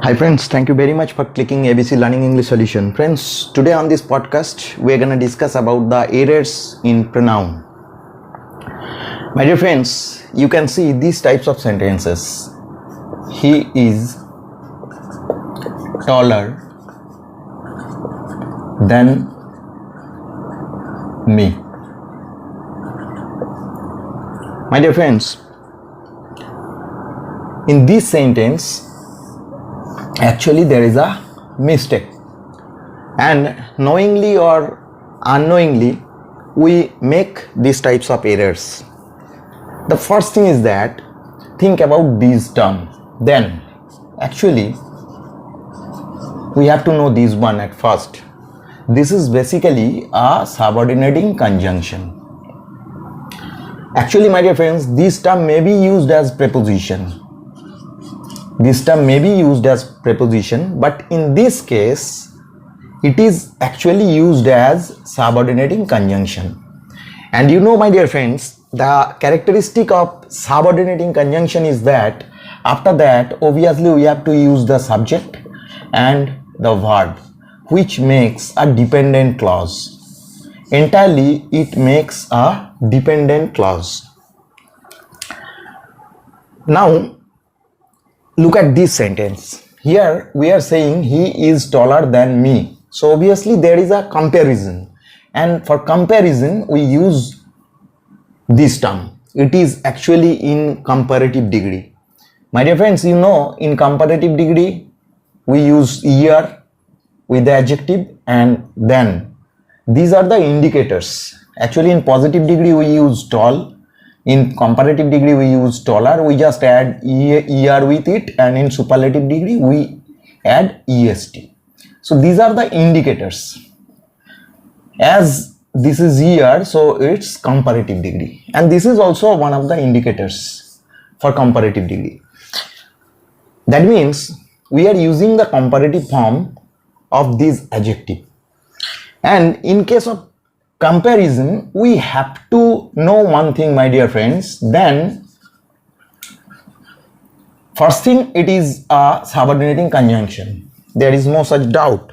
Hi friends, thank you very much for clicking ABC Learning English Solution. Friends, today on this podcast we are going to discuss about the errors in pronoun. My dear friends, you can see these types of sentences. He is taller than me. My dear friends, in this sentence actually there is a mistake, and knowingly or unknowingly we make these types of errors. The first thing is that think about these terms. Then actually we have to know this one at first. This is basically a subordinating conjunction. Actually, my dear friends, this term may be used as preposition. This term may be used as preposition, but in this case it is actually used as subordinating conjunction. And you know, my dear friends, the characteristic of subordinating conjunction is that after that obviously we have to use the subject and the verb, which makes a dependent clause. Entirely it makes a dependent clause. Now look at this sentence. Here we are saying he is taller than me. So obviously there is a comparison, and for comparison we use this term. It is actually in comparative degree. My dear friends, you know, in comparative degree we use year with the adjective and then. These are the indicators. Actually in positive degree we use tall. In comparative degree we use taller, we just add er with it, and in superlative degree we add est. So these are the indicators. As this is er, so it's comparative degree, and this is also one of the indicators for comparative degree. That means we are using the comparative form of this adjective, and in case of comparison we have to know one thing, my dear friends. Then first thing, it is a subordinating conjunction, there is no such doubt.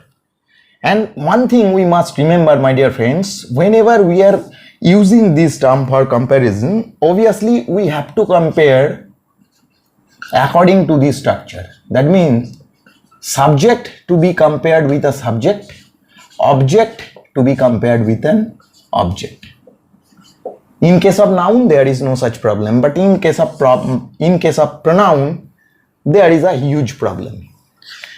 And one thing we must remember, my dear friends, whenever we are using this term for comparison, obviously we have to compare according to this structure. That means subject to be compared with a subject, object to be compared with an object. In case of noun there is no such problem, but in case of pronoun there is a huge problem.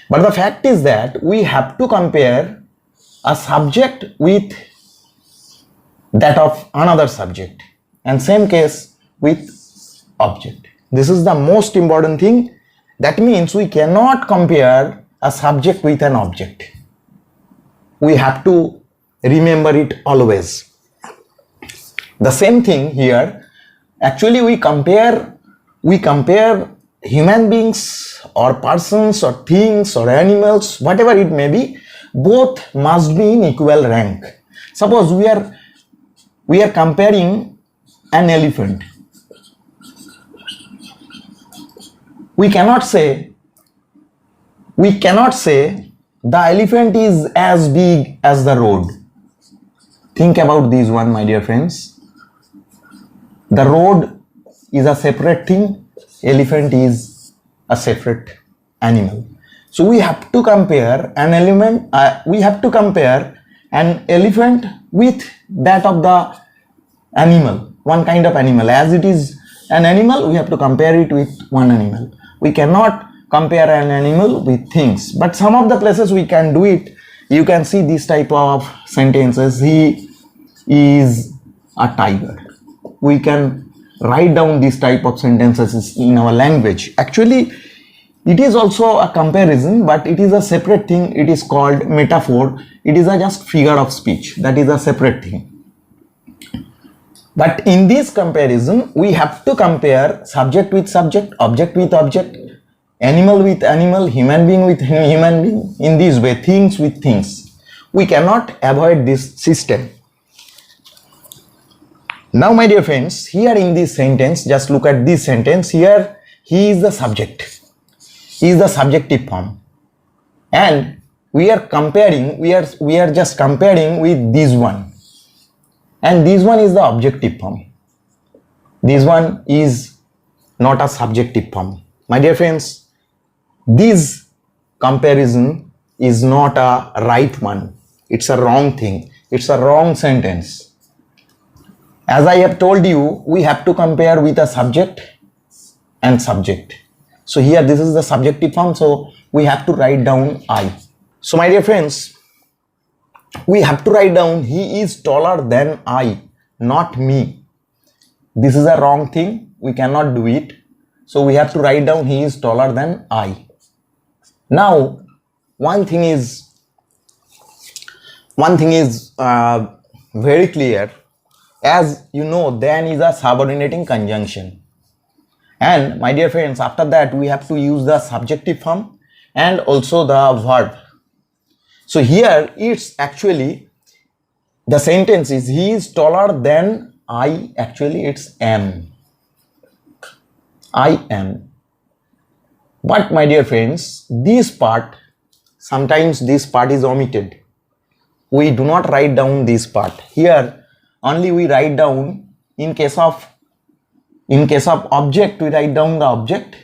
But the fact is that we have to compare a subject with that of another subject, and same case with object. This is the most important thing. That means we cannot compare a subject with an object. We have to remember it always. The same thing here. Actually we compare human beings or persons or things or animals, whatever it may be, both must be in equal rank. Suppose we are comparing an elephant. We cannot say the elephant is as big as the road. Think about this one, my dear friends. The road is a separate thing, elephant is a separate animal. So we have to compare an elephant with that of the animal, one kind of animal. As it is an animal, we have to compare it with one animal. We cannot compare an animal with things, but some of the places we can do it. You can see this type of sentences. He is a tiger. We can write down this type of sentences in our language. Actually it is also a comparison, but it is a separate thing. It is called metaphor. It is a just figure of speech. That is a separate thing. But in this comparison we have to compare subject with subject, object with object, animal with animal, human being with human being, in this way, things with things. We cannot avoid this system. Now my dear friends, here in this sentence, just look at this sentence. Here he is the subject. He is the subjective form. and we are comparing, we are just comparing with this one, and this one is the objective form. This one is not a subjective form. My dear friends, this comparison is not a right one. It's a wrong thing. It's a wrong sentence. As I have told you, we have to compare with a subject and subject. So here this is the subjective form, so we have to write down I. So my dear friends, we have to write down he is taller than I, not me. This is a wrong thing. We cannot do it. So we have to write down he is taller than I. Now, one thing is very clear. As you know, than is a subordinating conjunction. And my dear friends, after that we have to use the subjective form and also the verb. So here it's actually, the sentence is he is taller than I, actually it's am. I am. But my dear friends, this part, sometimes this part is omitted. We do not write down this part. Here only we write down, in case of object we write down the object,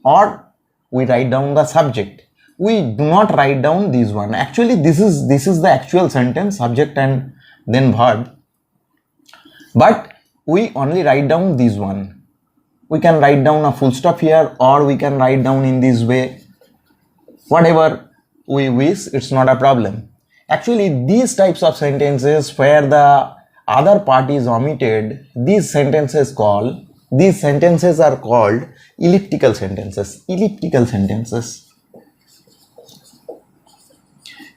or we write down the subject. We do not write down this one. Actually this is the actual sentence, subject and then verb, but we only write down this one. We can write down a full stop here, or we can write down in this way, whatever we wish, it's not a problem. Actually these types of sentences where the other part is omitted, these sentences are called elliptical sentences.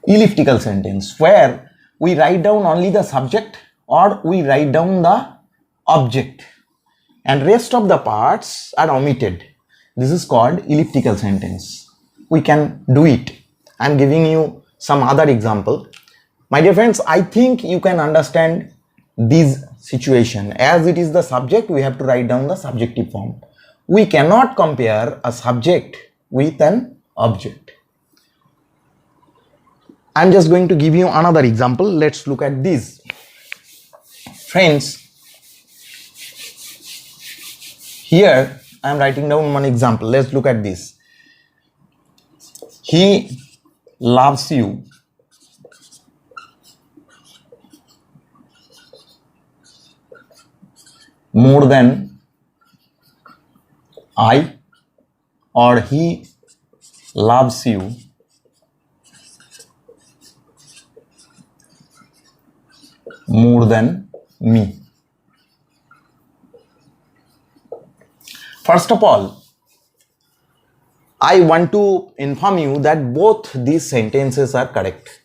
Elliptical sentence where we write down only the subject or we write down the object and rest of the parts are omitted. This is called elliptical sentence. We can do it. I am giving you some other example. My dear friends, I think you can understand this situation. As it is the subject, we have to write down the subjective form. We cannot compare a subject with an object. I am just going to give you another example. Let's look at this. Friends, here I am writing down one example. Let's look at this. He loves you more than I, or he loves you more than me. First of all, I want to inform you that both these sentences are correct.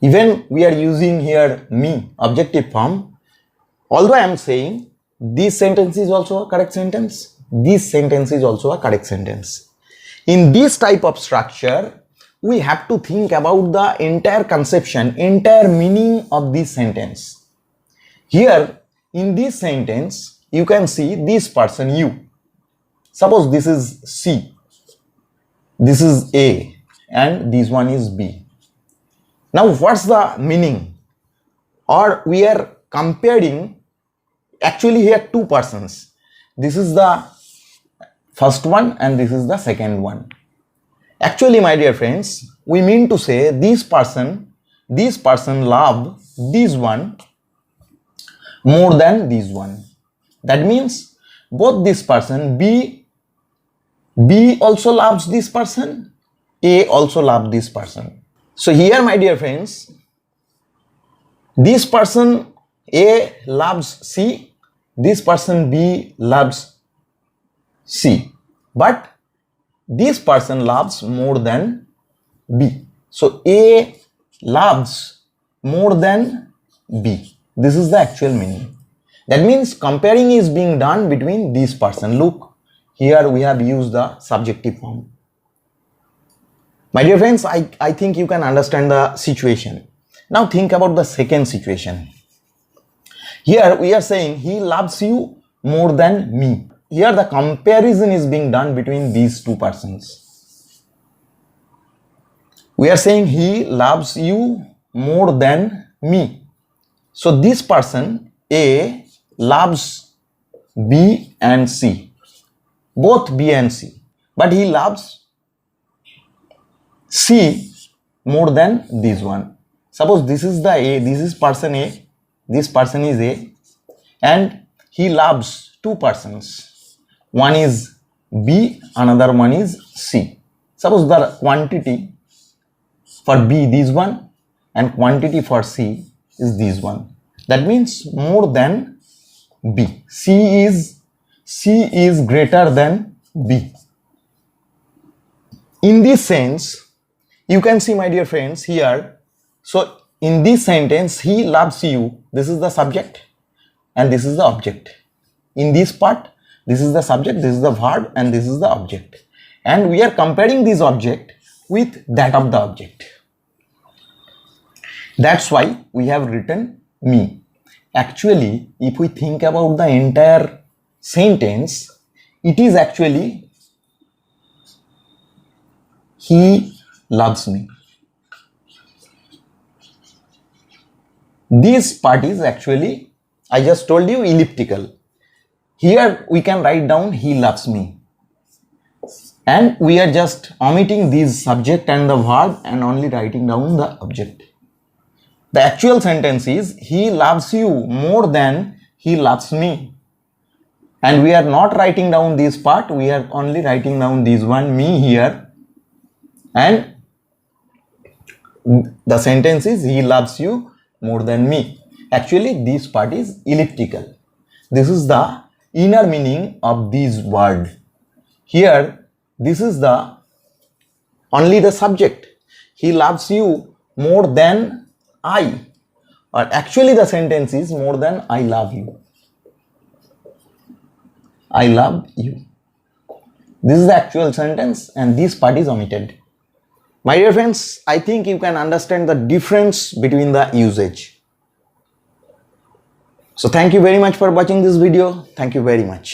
Even we are using here me, objective form. Although I am saying this sentence is also a correct sentence, this sentence is also a correct sentence. In this type of structure, we have to think about the entire conception, entire meaning of this sentence. Here, in this sentence, you can see this person, you. Suppose this is C, this is A, and this one is B. Now, what's the meaning? Or we are comparing, actually here two persons. This is the first one and this is the second one. Actually, my dear friends, we mean to say this person love this one more than this one. That means both this person, B also loves this person, A also loves this person. So here, my dear friends, this person A loves C, this person B loves C, but this person loves more than B. So A loves more than B. This is the actual meaning. That means comparing is being done between this person. Look, here we have used the subjective form. My dear friends, I think you can understand the situation. Now think about the second situation. Here we are saying he loves you more than me. Here the comparison is being done between these two persons. We are saying he loves you more than me. So this person A loves B and C, both B and C, but he loves C more than this one. Suppose this is the A, this is person A, this person is A, and he loves two persons. One is B, another one is C. Suppose the quantity for B this one and quantity for C is this one. That means more than B. C is greater than B. In this sense, you can see, my dear friends, here. So in this sentence, he loves you. This is the subject and this is the object. In this part, this is the subject, this is the verb, and this is the object. And we are comparing this object with that of the object. That's why we have written me. Actually, if we think about the entire sentence, it is actually he loves me. This part is actually, I just told you, elliptical. Here we can write down he loves me. And we are just omitting this subject and the verb and only writing down the object. The actual sentence is he loves you more than he loves me. And we are not writing down this part, we are only writing down this one, me, here. And the sentence is he loves you more than me. Actually, this part is elliptical. This is the inner meaning of this word. Here, this is the only the subject. He loves you more than I. Or actually the sentence is more than I love you. I love you. This is the actual sentence and this part is omitted. My dear friends, I think you can understand the difference between the usage. So thank you very much for watching this video. Thank you very much.